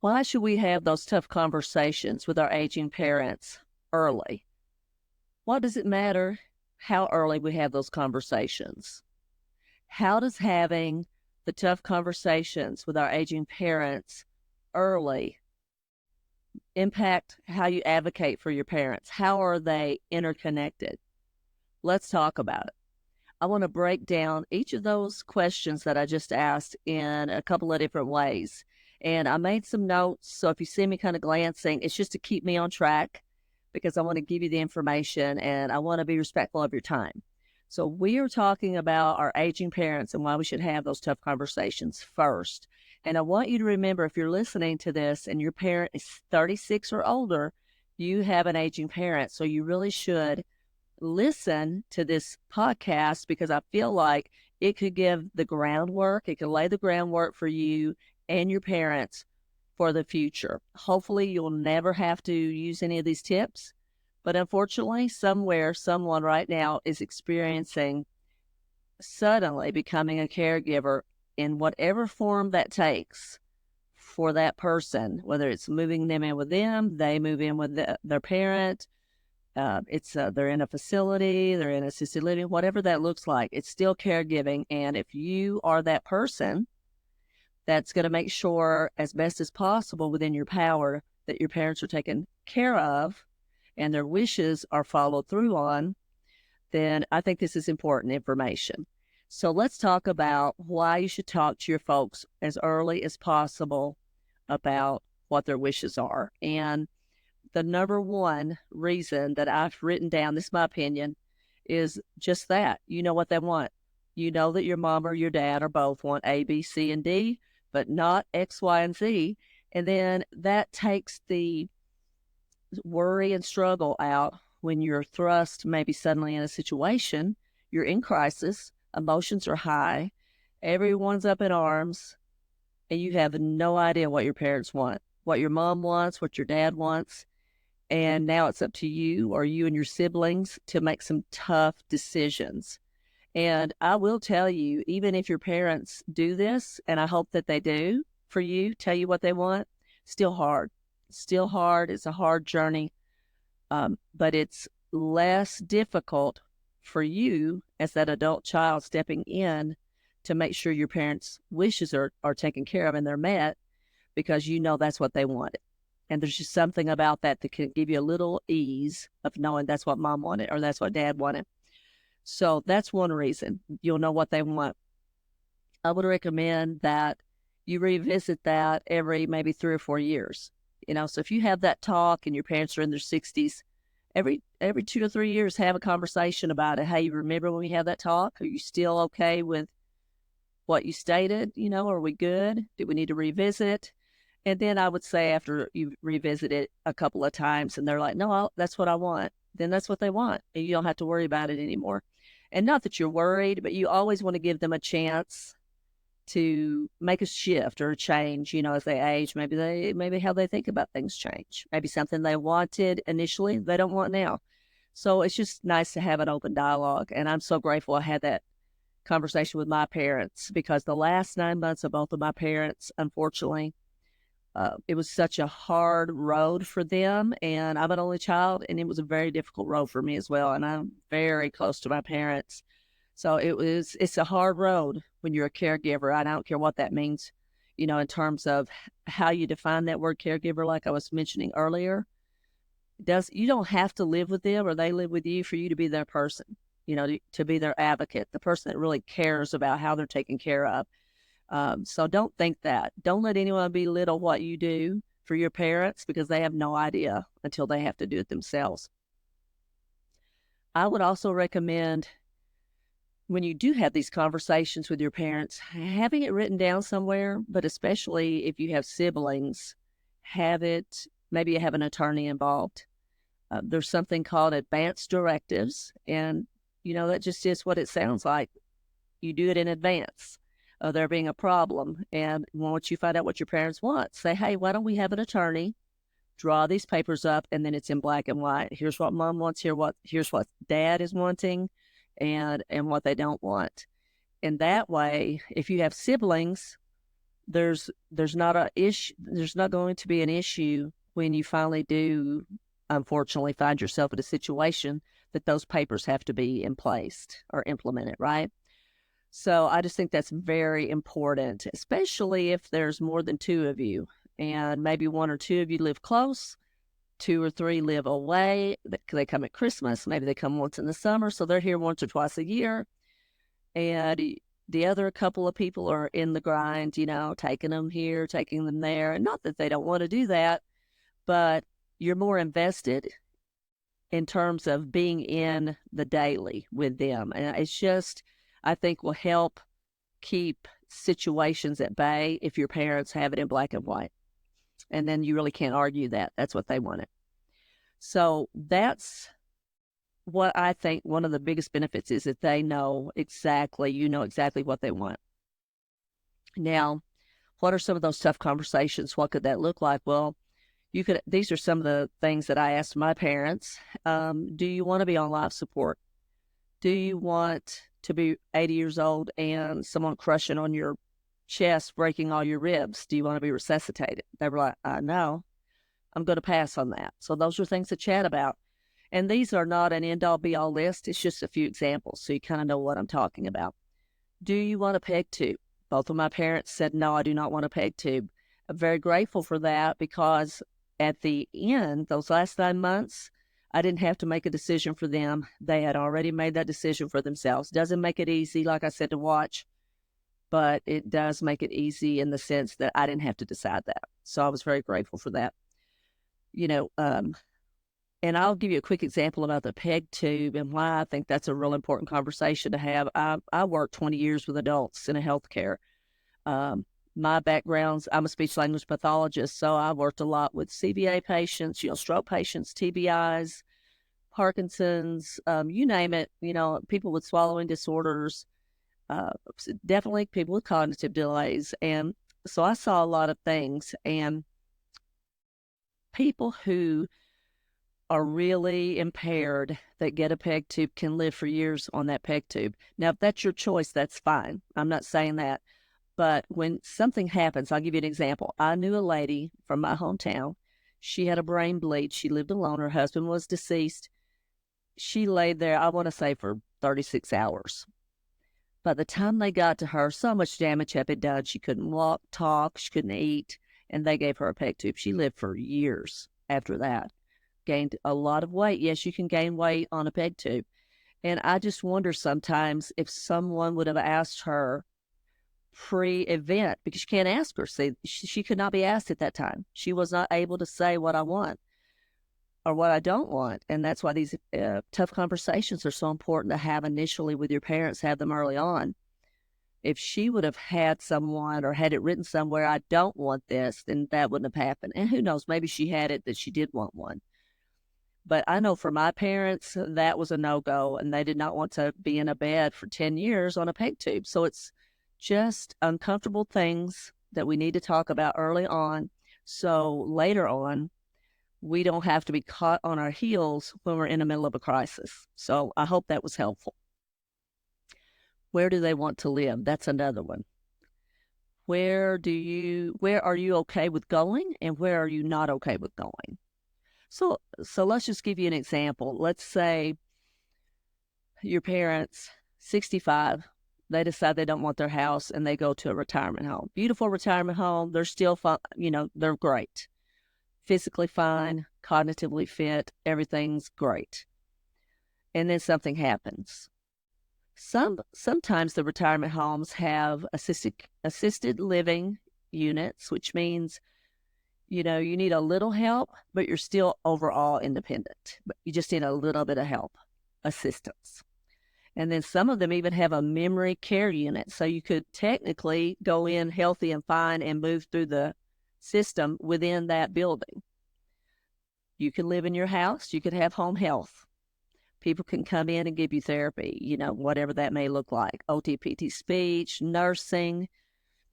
Why should we have those tough conversations with our aging parents early? What does it matter how early we have those conversations? How does having the tough conversations with our aging parents early impact how you advocate for your parents? How are they interconnected? Let's talk about it. I want to break down each of those questions that I just asked in a couple of different ways. And I made some notes. So if you see me kind of glancing, it's just to keep me on track because I want to give you the information and I want to be respectful of your time. So we are talking about our aging parents and why we should have those tough conversations first. And I want you to remember, if you're listening to this and your parent is 36 or older, you have an aging parent. So you really should listen to this podcast because I feel like it could give the groundwork, it could lay the groundwork for you and your parents for the future. Hopefully, you'll never have to use any of these tips, but unfortunately, somewhere, someone right now is experiencing suddenly becoming a caregiver in whatever form that takes for that person, whether it's moving them in with them, they move in with their parent, they're in a facility, they're in assisted living, whatever that looks like. It's still caregiving, and if you are that person that's going to make sure, as best as possible within your power, that your parents are taken care of and their wishes are followed through on, then I think this is important information. So let's talk about why you should talk to your folks as early as possible about what their wishes are. And the number one reason that I've written down, this is my opinion, is just that. You know what they want. You know that your mom or your dad or both want A, B, C, and D, but not X, Y, and Z. And then that takes the worry and struggle out when you're thrust maybe suddenly in a situation. You're in crisis, emotions are high, everyone's up in arms, and you have no idea what your parents want, what your mom wants, what your dad wants. And now it's up to you or you and your siblings to make some tough decisions. And I will tell you, even if your parents do this, and I hope that they do for you, tell you what they want, still hard. Still hard. It's a hard journey, but it's less difficult for you as that adult child stepping in to make sure your parents' wishes are taken care of and they're met because you know that's what they wanted. And there's just something about that that can give you a little ease of knowing that's what mom wanted or that's what dad wanted. So that's one reason. You'll know what they want. I would recommend that you revisit that every maybe 3 or 4 years. So if you have that talk and your parents are in their 60s, every 2 to 3 years, have a conversation about it. Hey, you remember when we had that talk? Are you still okay with what you stated? Are we good? Do we need to revisit? And then I would say after you revisit it a couple of times and they're like, no, that's what I want, then that's what they want. And you don't have to worry about it anymore. And not that you're worried, but you always want to give them a chance to make a shift or a change, as they age. Maybe how they think about things change. Maybe something they wanted initially, they don't want now. So it's just nice to have an open dialogue. And I'm so grateful I had that conversation with my parents because the last 9 months of both of my parents, unfortunately, it was such a hard road for them, and I'm an only child, and it was a very difficult road for me as well, and I'm very close to my parents. So it's a hard road when you're a caregiver. I don't care what that means, in terms of how you define that word caregiver, like I was mentioning earlier. You don't have to live with them or they live with you for you to be their person, to be their advocate, the person that really cares about how they're taken care of. So don't think that. Don't let anyone belittle what you do for your parents because they have no idea until they have to do it themselves. I would also recommend when you do have these conversations with your parents, having it written down somewhere, but especially if you have siblings, maybe you have an attorney involved. There's something called advance directives, and, that just is what it sounds like. You do it in advance of there being a problem. And once you find out what your parents want, say, hey, why don't we have an attorney draw these papers up, and then it's in black and white. Here's what mom wants, here's what dad is wanting, and what they don't want. And that way, if you have siblings, there's not a issue. There's not going to be an issue when you finally do, unfortunately, find yourself in a situation that those papers have to be in place or implemented, right? So I just think that's very important, especially if there's more than two of you and maybe one or two of you live close, two or three live away. They come at Christmas, maybe they come once in the summer, so they're here once or twice a year. And the other couple of people are in the grind, taking them here, taking them there. And not that they don't want to do that, but you're more invested in terms of being in the daily with them. And it's just, I think, will help keep situations at bay if your parents have it in black and white. And then you really can't argue that. That's what they wanted. So that's what I think one of the biggest benefits is, that they know exactly, exactly what they want. Now, what are some of those tough conversations? What could that look like? Well, these are some of the things that I asked my parents. Do you want to be on life support? Do you want to be 80 years old and someone crushing on your chest, breaking all your ribs? Do you want to be resuscitated? They were like, no, I'm going to pass on that. So those are things to chat about. And these are not an end-all be-all list. It's just a few examples, so you kind of know what I'm talking about. Do you want a peg tube? Both of my parents said, no, I do not want a peg tube. I'm very grateful for that, because at the end, those last 9 months, I didn't have to make a decision for them. They had already made that decision for themselves. Doesn't make it easy, like I said, to watch, but it does make it easy in the sense that I didn't have to decide that. So I was very grateful for that. And I'll give you a quick example about the peg tube and why I think that's a real important conversation to have. I worked 20 years with adults in healthcare. My background's, I'm a speech language pathologist, so I worked a lot with CVA patients, stroke patients, TBIs, Parkinson's, you name it, people with swallowing disorders, definitely people with cognitive delays. And so I saw a lot of things, and people who are really impaired that get a peg tube can live for years on that peg tube. Now, if that's your choice, that's fine. I'm not saying that. But when something happens, I'll give you an example. I knew a lady from my hometown. She had a brain bleed. She lived alone. Her husband was deceased. She laid there, I want to say, for 36 hours. By the time they got to her, so much damage had been done. She couldn't walk, talk, she couldn't eat, and they gave her a peg tube. She lived for years after that. Gained a lot of weight. Yes, you can gain weight on a peg tube. And I just wonder sometimes if someone would have asked her pre-event, because you can't ask her. See, she could not be asked at that time. She was not able to say what I want or what I don't want. And that's why these tough conversations are so important to have initially with your parents, have them early on. If she would have had someone or had it written somewhere, I don't want this, then that wouldn't have happened. And who knows, maybe she had it that she did want one. But I know for my parents, that was a no-go, and they did not want to be in a bed for 10 years on a peg tube. So it's just uncomfortable things that we need to talk about early on, so later on, we don't have to be caught on our heels when we're in the middle of a crisis. So I hope that was helpful. Where do they want to live? That's another one. Where are you okay with going, and where are you not okay with going? So let's just give you an example. Let's say your parents, 65, they decide they don't want their house and they go to a retirement home. Beautiful retirement home. They're still fine. They're great. Physically fine, cognitively fit. Everything's great. And then something happens. Sometimes the retirement homes have assisted living units, which means you need a little help, but you're still overall independent. But you just need a little bit of help, assistance. And then some of them even have a memory care unit. So you could technically go in healthy and fine and move through the system within that building. You can live in your house. You could have home health. People can come in and give you therapy, whatever that may look like. OT, PT, speech, nursing,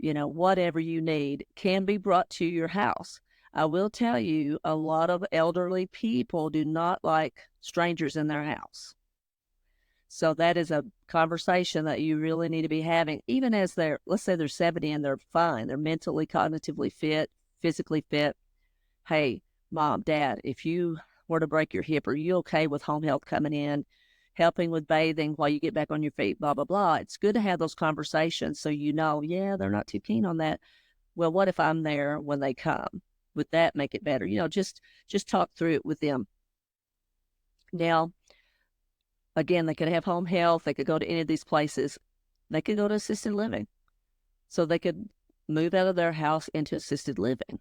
whatever you need can be brought to your house. I will tell you, a lot of elderly people do not like strangers in their house. So that is a conversation that you really need to be having, even as let's say they're 70 and they're fine. They're mentally, cognitively fit, physically fit. Hey, mom, dad, if you were to break your hip, are you okay with home health coming in, helping with bathing while you get back on your feet, blah, blah, blah. It's good to have those conversations so you know, yeah, they're not too keen on that. Well, what if I'm there when they come? Would that make it better? Just talk through it with them. Now, again, they could have home health. They could go to any of these places. They could go to assisted living. So they could move out of their house into assisted living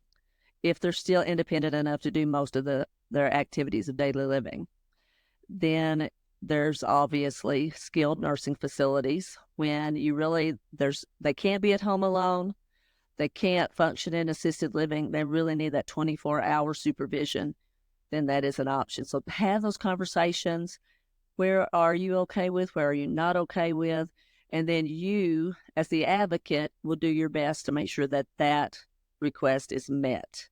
if they're still independent enough to do most of their activities of daily living. Then there's obviously skilled nursing facilities when they can't be at home alone. They can't function in assisted living. They really need that 24-hour supervision. Then that is an option. So have those conversations. Where are you okay with? Where are you not okay with? And then you, as the advocate, will do your best to make sure that request is met.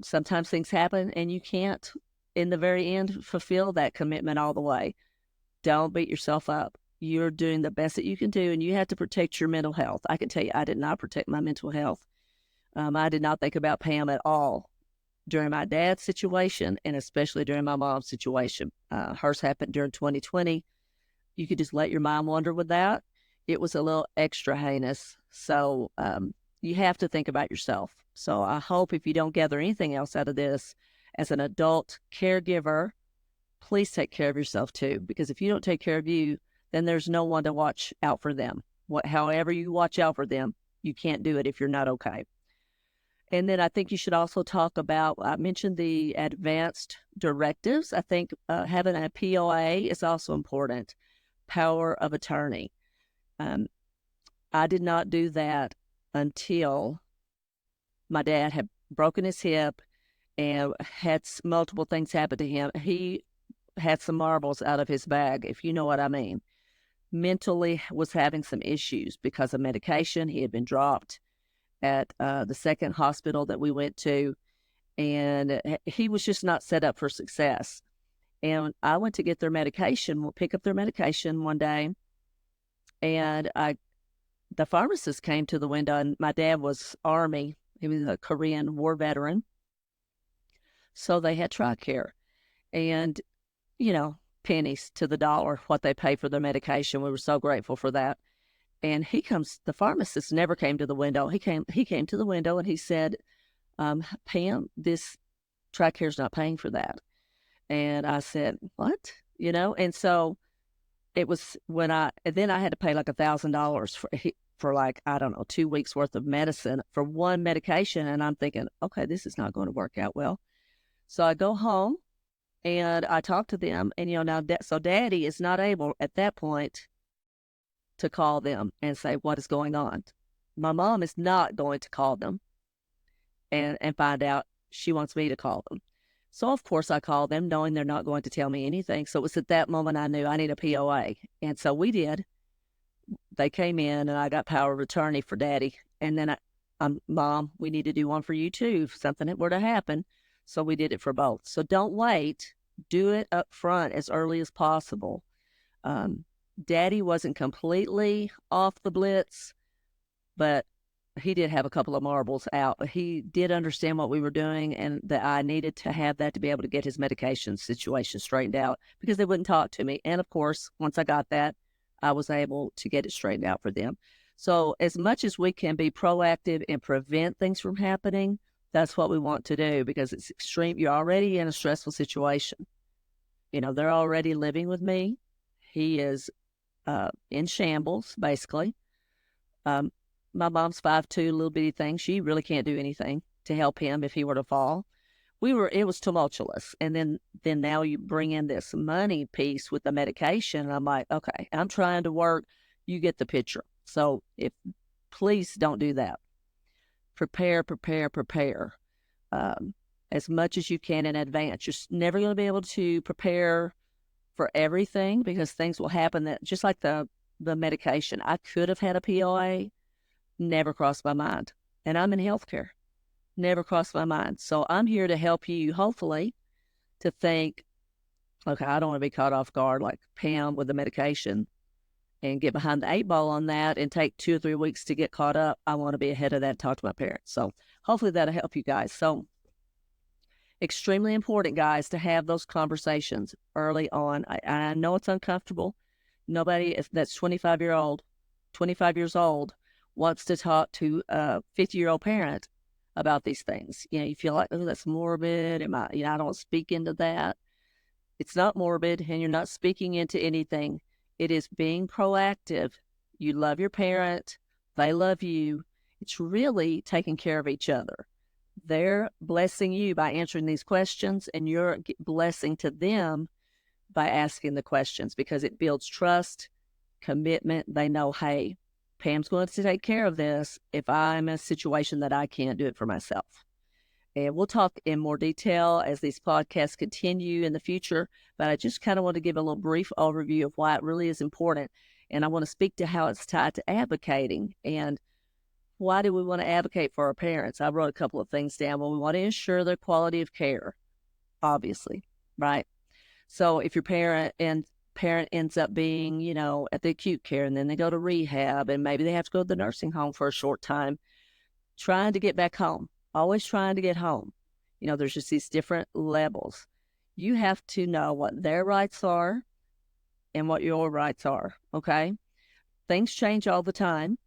Sometimes things happen and you can't, in the very end, fulfill that commitment all the way. Don't beat yourself up. You're doing the best that you can do, and you have to protect your mental health. I can tell you, I did not protect my mental health. I did not think about Pam at all during my dad's situation, and especially during my mom's situation. Hers happened during 2020. You could just let your mind wander with that. It was a little extra heinous. So you have to think about yourself. So I hope if you don't gather anything else out of this, as an adult caregiver, please take care of yourself too. Because if you don't take care of you, then there's no one to watch out for them. However you watch out for them, you can't do it if you're not okay. And then I think you should also talk about, I mentioned the advanced directives. I think having a POA is also important. Power of attorney. I did not do that until my dad had broken his hip and had multiple things happen to him. He had some marbles out of his bag, if you know what I mean. Mentally was having some issues because of medication. He had been dropped at the second hospital that we went to, and he was just not set up for success. And I went to get their medication. We'll pick up their medication one day, and the pharmacist came to the window, and my dad was Army. He was a Korean war veteran. So they had TRICARE, and, pennies to the dollar what they pay for their medication. We were so grateful for that. And the pharmacist never came to the window. He came to the window and he said, Pam, this TRICARE's not paying for that. And I said, what? And so it was then I had to pay like $1,000 for like, I don't know, 2 weeks worth of medicine for one medication. And I'm thinking, okay, this is not going to work out well. So I go home and I talk to them, and, now, so Daddy is not able at that point to call them and say what is going on. My mom is not going to call them and find out. She wants me to call them. So, of course, I called them knowing they're not going to tell me anything. So it was at that moment I knew I need a POA. And so we did. They came in and I got power of attorney for Daddy. And then Mom, we need to do one for you too if something were to happen. So we did it for both. So don't wait. Do it up front as early as possible. Daddy wasn't completely off the blitz, but he did have a couple of marbles out. He did understand what we were doing and that I needed to have that to be able to get his medication situation straightened out because they wouldn't talk to me. And of course, once I got that, I was able to get it straightened out for them. So as much as we can be proactive and prevent things from happening, that's what we want to do because it's extreme. You're already in a stressful situation. They're already living with me. He is in shambles, basically. My mom's 5'2", little bitty thing. She really can't do anything to help him if he were to fall. It was tumultuous. And then now you bring in this money piece with the medication. And I'm like, okay, I'm trying to work. You get the picture. So please don't do that. Prepare as much as you can in advance. You're never going to be able to prepare for everything because things will happen that just like the medication. I could have had a POA, never crossed my mind. And I'm in healthcare, never crossed my mind. So I'm here to help you, hopefully, to think Okay, I don't want to be caught off guard like Pam with the medication and get behind the eight ball on that and take 2 or 3 weeks to get caught up. I want to be ahead of that and talk to my parents. So hopefully that'll help you guys. So extremely important, guys, to have those conversations early on. I know it's uncomfortable. Nobody that's 25 years old wants to talk to a 50-year-old parent about these things. You feel like, oh, that's morbid. I don't speak into that. It's not morbid, and you're not speaking into anything. It is being proactive. You love your parent. They love you. It's really taking care of each other. They're blessing you by answering these questions, and you're blessing to them by asking the questions, because it builds trust, commitment. They know, hey, Pam's going to take care of this if I'm in a situation that I can't do it for myself. And we'll talk in more detail as these podcasts continue in the future, but I just kind of want to give a little brief overview of why it really is important. And I want to speak to how it's tied to advocating and why do we want to advocate for our parents. I wrote a couple of things down. Well, we want to ensure their quality of care, obviously, right? So if your parent ends up being, at the acute care, and then they go to rehab, and maybe they have to go to the nursing home for a short time, trying to get back home, always trying to get home. There's just these different levels. You have to know what their rights are and what your rights are, okay? Things change all the time.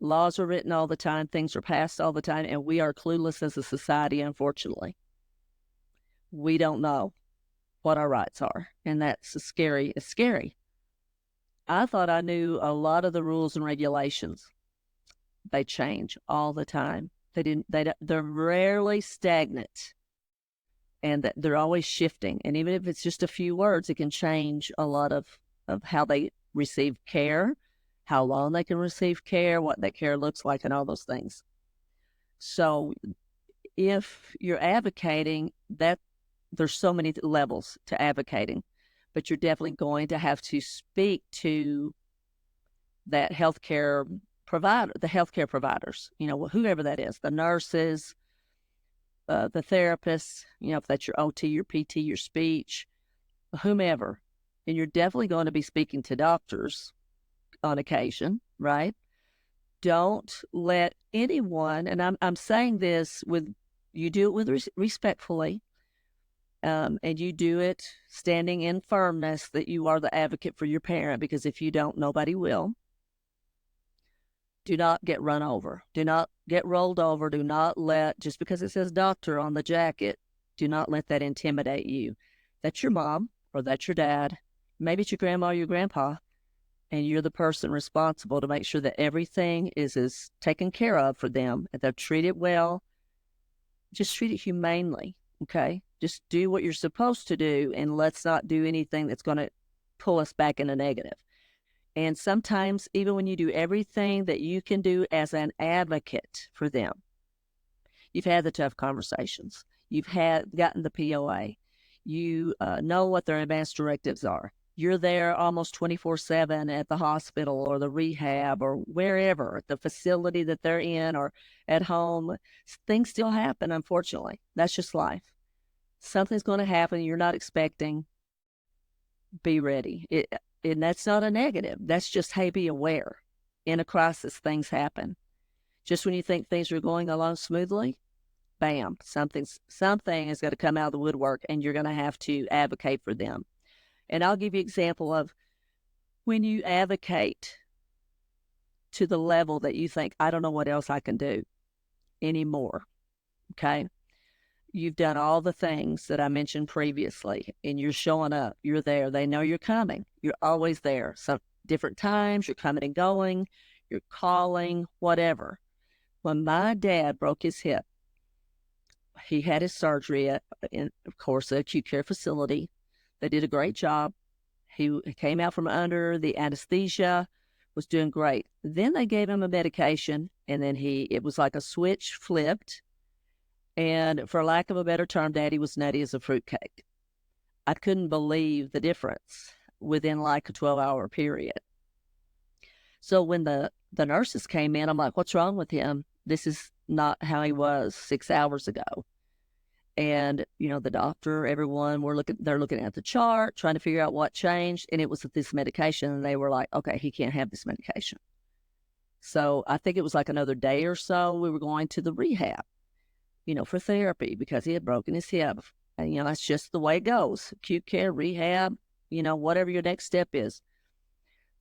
Laws are written all the time. Things are passed all the time, and we are clueless as a society, unfortunately. We don't know what our rights are, and that's scary. It's scary. I thought I knew a lot of the rules and regulations. They change all the time. They're rarely stagnant, and they're always shifting. And even if it's just a few words, it can change a lot of how they receive care, how long they can receive care, what that care looks like, and all those things. So if you're advocating, that there's so many levels to advocating, but you're definitely going to have to speak to that healthcare provider, the healthcare providers, whoever that is, the nurses, the therapists, if that's your OT, your PT, your speech, whomever. And you're definitely going to be speaking to doctors on occasion, right? Don't let anyone, and I'm saying this you do it with respectfully, and you do it standing in firmness that you are the advocate for your parent, because if you don't, nobody will. Do not get run over. Do not get rolled over. Do not let, just because it says doctor on the jacket, do not let that intimidate you. That's your mom, or that's your dad. Maybe it's your grandma or your grandpa, and you're the person responsible to make sure that everything is taken care of for them, and they're treated well. Just treat it humanely, okay? Just do what you're supposed to do, and let's not do anything that's going to pull us back in a negative. And sometimes, even when you do everything that you can do as an advocate for them, you've had the tough conversations, you've gotten the POA, you know what their advanced directives are. You're there almost 24/7 at the hospital or the rehab or wherever, the facility that they're in or at home. Things still happen, unfortunately. That's just life. Something's going to happen you're not expecting. Be ready. And that's not a negative. That's just, hey, be aware. In a crisis, things happen. Just when you think things are going along smoothly, bam, something is going to come out of the woodwork, and you're going to have to advocate for them. And I'll give you an example of when you advocate to the level that you think, I don't know what else I can do anymore, okay? You've done all the things that I mentioned previously, and you're showing up. You're there. They know you're coming. You're always there. Some different times, you're coming and going. You're calling, whatever. When my dad broke his hip, he had his surgery at, of course, the acute care facility. They did a great job. He came out from under the anesthesia, was doing great. Then they gave him a medication, and then it was like a switch flipped. And for lack of a better term, Daddy was nutty as a fruitcake. I couldn't believe the difference within like a 12-hour period. So when the nurses came in, I'm like, what's wrong with him? This is not how he was 6 hours ago. And, the doctor, everyone, they're looking at the chart, trying to figure out what changed. And it was this medication. And they were like, okay, he can't have this medication. So I think it was like another day or so, we were going to the rehab, for therapy because he had broken his hip. And, that's just the way it goes. Acute care, rehab, whatever your next step is.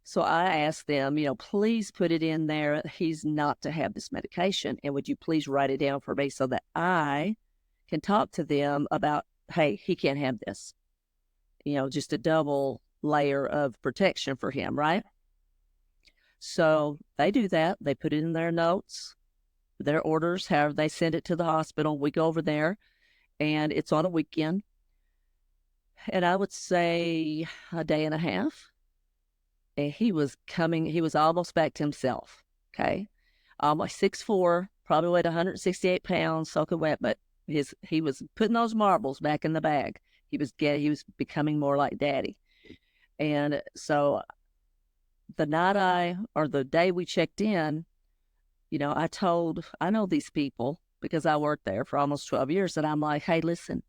So I asked them, please put it in there. He's not to have this medication. And would you please write it down for me so that I can talk to them about, hey, he can't have this. Just a double layer of protection for him, right? So they do that. They put it in their notes, their orders, however they send it to the hospital. We go over there, and it's on a weekend. And I would say a day and a half. And he was almost back to himself, okay? Like 6'4", probably weighed 168 pounds, soaking wet, but he was putting those marbles back in the bag. He was becoming more like daddy. And so the day we checked in, I know these people because I worked there for almost 12 years. And I'm like, hey, listen,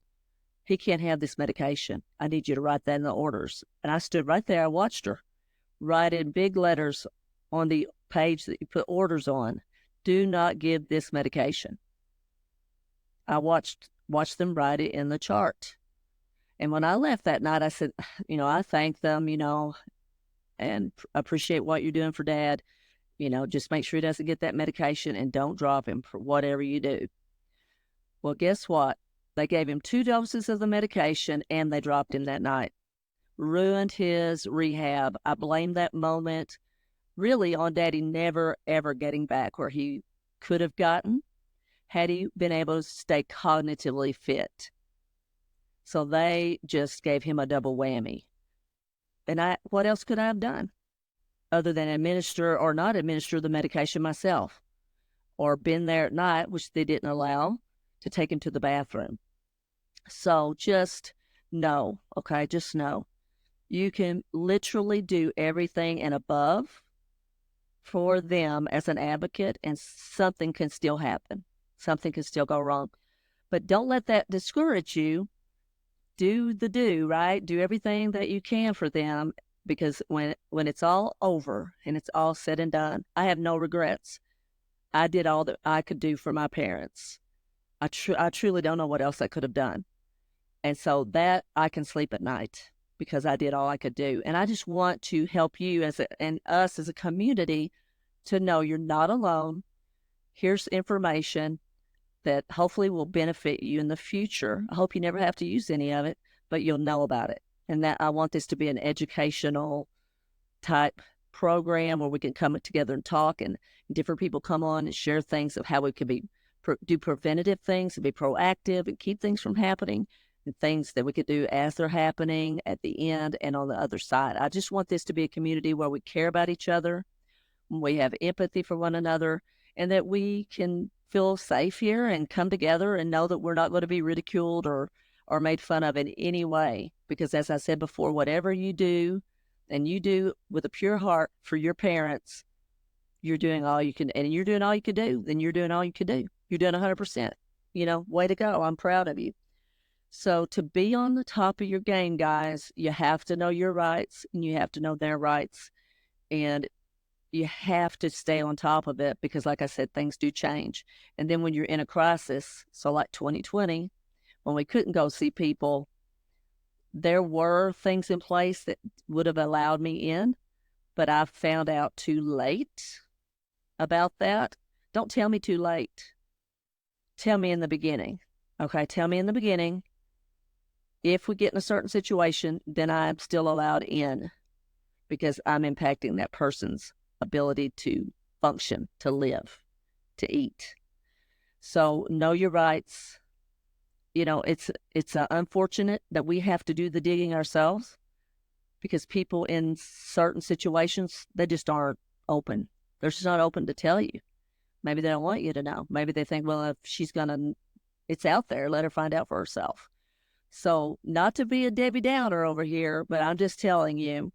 he can't have this medication. I need you to write that in the orders. And I stood right there. I watched her write in big letters on the page that you put orders on, do not give this medication. I watched them write it in the chart. And when I left that night, I said, I thank them, and appreciate what you're doing for Dad. Just make sure he doesn't get that medication and don't drop him for whatever you do. Well, guess what? They gave him 2 doses of the medication and they dropped him that night. Ruined his rehab. I blame that moment really on Daddy never, ever getting back where he could have gotten had he been able to stay cognitively fit. So they just gave him a double whammy. And what else could I have done other than administer or not administer the medication myself, or been there at night, which they didn't allow, to take him to the bathroom. So just know, okay, just know. You can literally do everything and above for them as an advocate, and something can still happen. Something can still go wrong. But don't let that discourage you. Do, right? Do everything that you can for them, because when it's all over and it's all said and done, I have no regrets. I did all that I could do for my parents. I truly don't know what else I could have done. And so that I can sleep at night because I did all I could do. And I just want to help you and us as a community to know you're not alone. Here's information that hopefully will benefit you in the future. I hope you never have to use any of it, but you'll know about it. And that I want this to be an educational type program where we can come together and talk, and different people come on and share things of how we can do preventative things and be proactive and keep things from happening, and things that we could do as they're happening at the end and on the other side. I just want this to be a community where we care about each other, we have empathy for one another, and that we can feel safe here and come together and know that we're not going to be ridiculed or made fun of in any way. Because as I said before, whatever you do, and you do with a pure heart for your parents, you're doing all you can, and you're doing all you can do, then you're doing all you can do. You're doing 100%. Way to go. I'm proud of you. So to be on the top of your game, guys, you have to know your rights and you have to know their rights. And you have to stay on top of it because, like I said, things do change. And then when you're in a crisis, so like 2020, when we couldn't go see people, there were things in place that would have allowed me in, but I found out too late about that. Don't tell me too late. Tell me in the beginning. Okay, tell me in the beginning. If we get in a certain situation, then I'm still allowed in because I'm impacting that person's ability to function, to live, to eat. So know your rights. It's unfortunate that we have to do the digging ourselves because people in certain situations, they just aren't open. They're just not open to tell you. Maybe they don't want you to know. Maybe they think, well, if it's out there, let her find out for herself. So not to be a Debbie Downer over here, but I'm just telling you,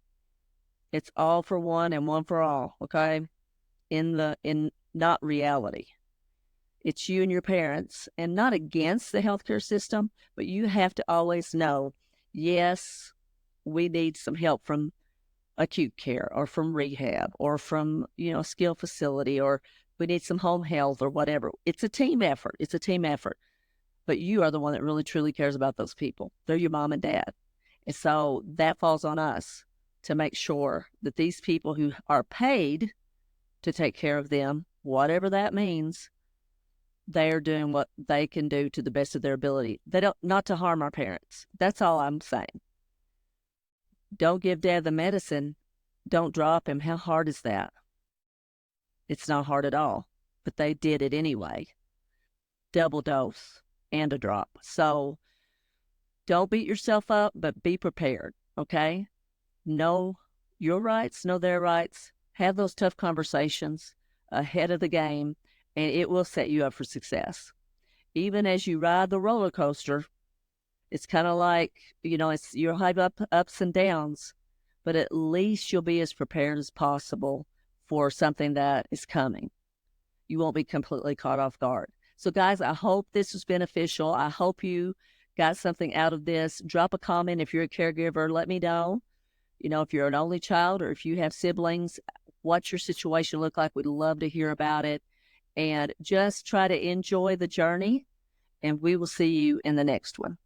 it's all for one and one for all, okay? In not reality. It's you and your parents, and not against the healthcare system, but you have to always know, yes, we need some help from acute care or from rehab or from, a skill facility, or we need some home health or whatever. It's a team effort. It's a team effort. But you are the one that really truly cares about those people. They're your mom and dad. And so that falls on us to make sure that these people who are paid to take care of them, whatever that means, they are doing what they can do to the best of their ability. They don't, not to harm our parents. That's all I'm saying. Don't give dad the medicine. Don't drop him. How hard is that? It's not hard at all, but they did it anyway. Double dose and a drop. So don't beat yourself up, but be prepared, okay? Know your rights, know their rights. Have those tough conversations ahead of the game, and it will set you up for success. Even as you ride the roller coaster, it's kind of like, it's you'll have ups and downs, but at least you'll be as prepared as possible for something that is coming. You won't be completely caught off guard. So, guys, I hope this was beneficial. I hope you got something out of this. Drop a comment if you're a caregiver. Let me know. If you're an only child or if you have siblings, what's your situation look like? We'd love to hear about it. And just try to enjoy the journey. And we will see you in the next one.